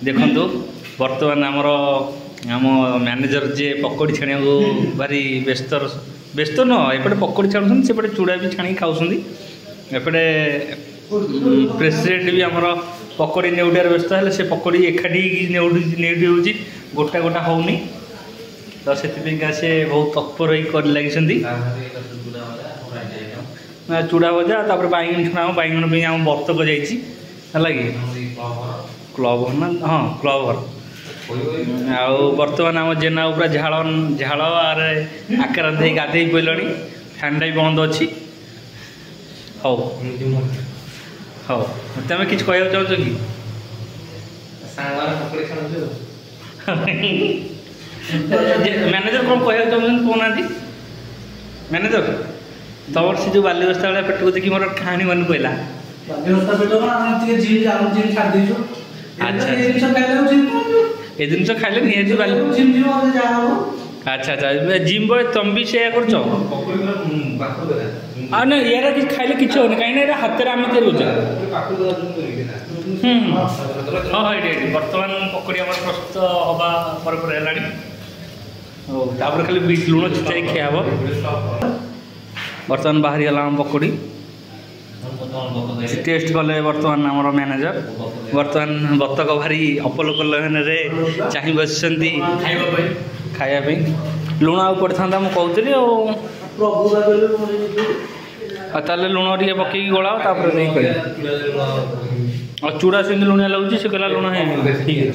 देखु बर्तमान आमर आम मैनेजर जे पकोड़ी छाणिया भारी व्यस्त व्यस्त न एपटे पकोड़ी छाणुन सेपटे चूड़ा भी छाणी खाऊँ एपटे प्रेसिडेंट भी आमर पकोड़ी नेउटियार व्यस्त है से पकोड़ी एकाठी नेउटी हो गोटा गोटा होनी तो से बहुत तत्पर कर लगी चूड़ा भजा तापर बैगन छुणा बैगन भी आम बतक जाइए क्लब ना हाँ क्लब घर आउ बर्तमान आम जेना पूरा झाड़ झाड़ आक्रांत हो गाधे पड़े फैन भी बंद अच्छी हौ हौ तुम कि चाहो कि मैनेजर कौन कह कहना मैनेजर तमर से जो बाल्यवस्था वाला पेट को देखिए मोर कहानी मन पड़ा ये जिन खाइले निजी अच्छा अच्छा जिम बड़े तुम भी से कर ना यार कि खाइले कि कहीं हाथ में आम रोज हाँ ये बर्तमान पकोड़ी आम प्रस्तुत हवा पर है खाली लुण छिटाई खिया बर्तमान बाहरी गला आम पकोड़ी टेस्ट कले बर्तमान आमर मैनेजर बर्तमान बतक भारी अपलोक रे चाह बस खायापी लुण आ पड़ता मुझे कहती ताले लुण टे पकई गला नहीं कह चूड़ा से लुणिया लगुच से कहला लुण है ठीक है।